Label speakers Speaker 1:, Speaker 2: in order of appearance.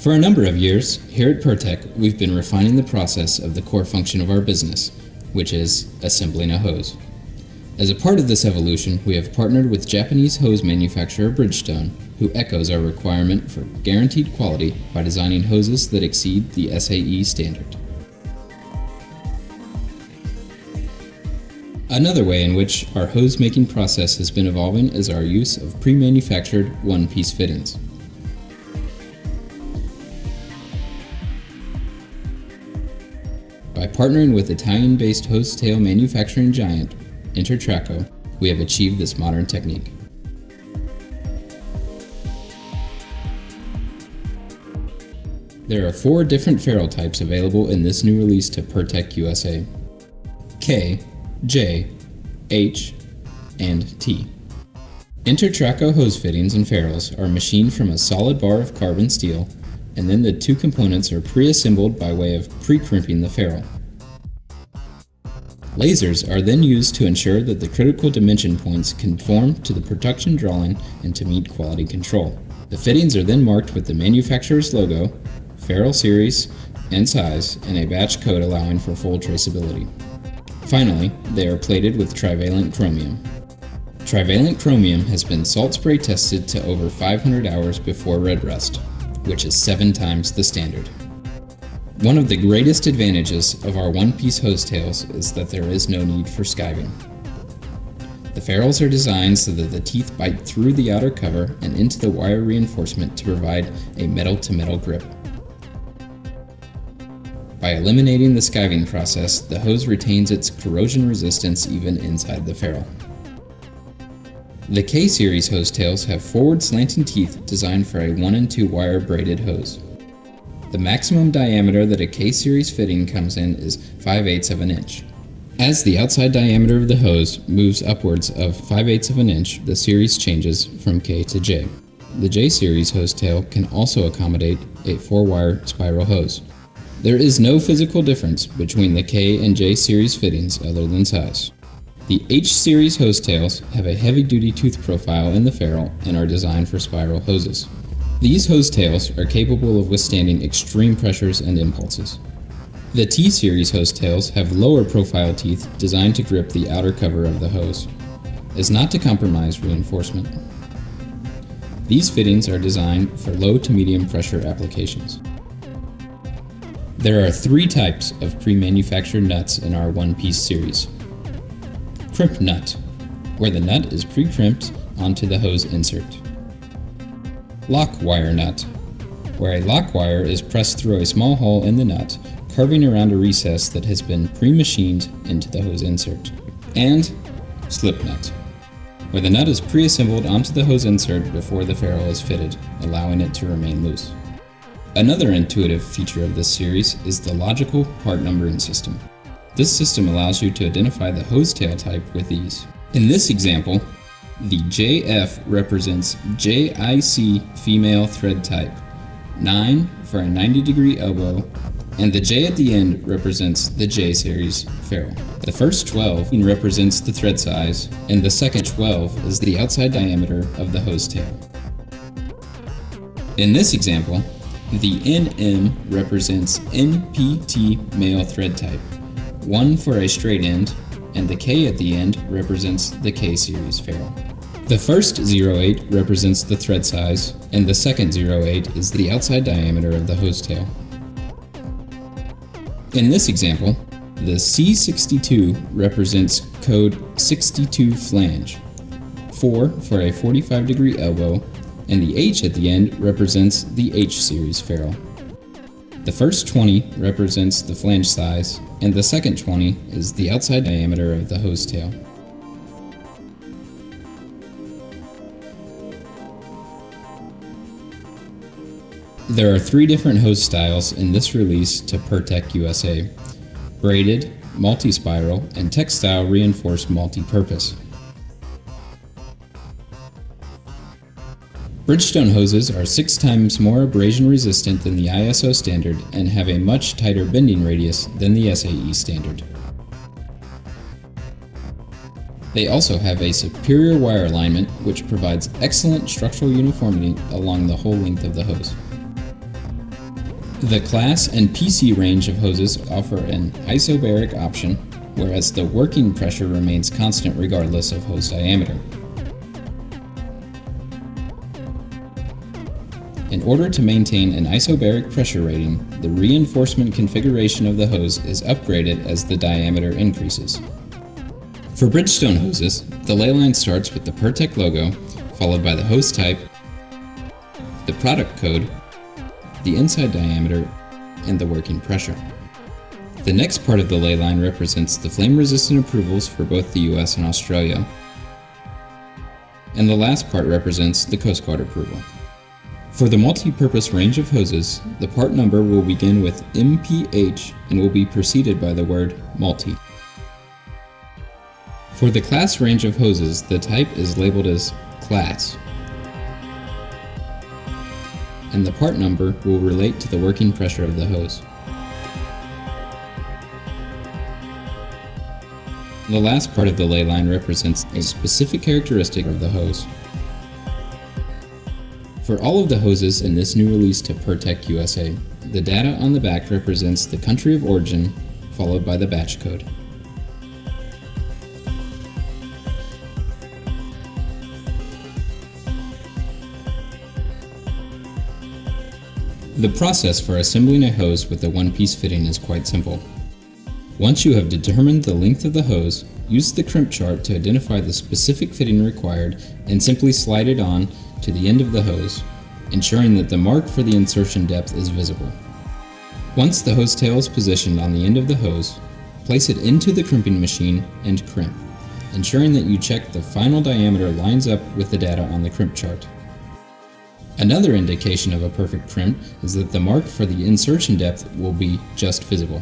Speaker 1: For a number of years, here at Pirtek, we've been refining the process of the core function of our business, which is assembling a hose. As a part of this evolution, we have partnered with Japanese hose manufacturer Bridgestone, who echoes our requirement for guaranteed quality by designing hoses that exceed the SAE standard. Another way in which our hose making process has been evolving is our use of pre-manufactured one-piece fittings. By partnering with Italian-based hose tail manufacturing giant Intertraco, we have achieved this modern technique. There are 4 different ferrule types available in this new release to Pirtek USA: K, J, H, and T. Intertraco hose fittings and ferrules are machined from a solid bar of carbon steel, and then the 2 components are pre-assembled by way of pre-crimping the ferrule. Lasers are then used to ensure that the critical dimension points conform to the production drawing and to meet quality control. The fittings are then marked with the manufacturer's logo, ferrule series and size, and a batch code allowing for full traceability. Finally, they are plated with trivalent chromium. Trivalent chromium has been salt spray tested to over 500 hours before red rust, which is 7 times the standard. One of the greatest advantages of our one-piece hose tails is that there is no need for skiving. The ferrules are designed so that the teeth bite through the outer cover and into the wire reinforcement to provide a metal-to-metal grip. By eliminating the skiving process, the hose retains its corrosion resistance even inside the ferrule. The K-series hose tails have forward slanting teeth designed for a 1 and 2 wire braided hose. The maximum diameter that a K-series fitting comes in is 5/8 of an inch. As the outside diameter of the hose moves upwards of 5/8 of an inch, the series changes from K to J. The J-series hose tail can also accommodate a 4-wire spiral hose. There is no physical difference between the K and J series fittings other than size. The H series hose tails have a heavy-duty tooth profile in the ferrule and are designed for spiral hoses. These hose tails are capable of withstanding extreme pressures and impulses. The T series hose tails have lower profile teeth designed to grip the outer cover of the hose, as not to compromise reinforcement. These fittings are designed for low to medium pressure applications. There are 3 types of pre-manufactured nuts in our one-piece series. Crimp nut, where the nut is pre-crimped onto the hose insert. Lock wire nut, where a lock wire is pressed through a small hole in the nut, carving around a recess that has been pre-machined into the hose insert. And slip nut, where the nut is pre-assembled onto the hose insert before the ferrule is fitted, allowing it to remain loose. Another intuitive feature of this series is the logical part numbering system. This system allows you to identify the hose tail type with ease. In this example, the JF represents JIC female thread type, 9 for a 90-degree elbow, and the J at the end represents the J series ferrule. The first 12 represents the thread size, and the second 12 is the outside diameter of the hose tail. In this example, the NM represents NPT male thread type, 1 for a straight end, and the K at the end represents the K-series ferrule. The first 08 represents the thread size, and the second 08 is the outside diameter of the hose tail. In this example, the C62 represents code 62 flange, 4 for a 45-degree elbow, and the H at the end represents the H-series ferrule. The first 20 represents the flange size, and the second 20 is the outside diameter of the hose tail. There are 3 different hose styles in this release to Pirtek USA: braided, multi-spiral, and textile reinforced multi-purpose. Bridgestone hoses are 6 times more abrasion resistant than the ISO standard and have a much tighter bending radius than the SAE standard. They also have a superior wire alignment, which provides excellent structural uniformity along the whole length of the hose. The class and PC range of hoses offer an isobaric option, whereas the working pressure remains constant regardless of hose diameter. In order to maintain an isobaric pressure rating, the reinforcement configuration of the hose is upgraded as the diameter increases. For Bridgestone hoses, the ley line starts with the Pirtek logo, followed by the hose type, the product code, the inside diameter, and the working pressure. The next part of the ley line represents the flame-resistant approvals for both the US and Australia, and the last part represents the Coast Guard approval. For the multi-purpose range of hoses, the part number will begin with MPH and will be preceded by the word multi. For the class range of hoses, the type is labeled as class, and the part number will relate to the working pressure of the hose. The last part of the ley line represents a specific characteristic of the hose. For all of the hoses in this new release to Pirtek USA, the data on the back represents the country of origin, followed by the batch code. The process for assembling a hose with a one-piece fitting is quite simple. Once you have determined the length of the hose, use the crimp chart to identify the specific fitting required and simply slide it on to the end of the hose, ensuring that the mark for the insertion depth is visible. Once the hose tail is positioned on the end of the hose, place it into the crimping machine and crimp, ensuring that you check the final diameter lines up with the data on the crimp chart. Another indication of a perfect crimp is that the mark for the insertion depth will be just visible.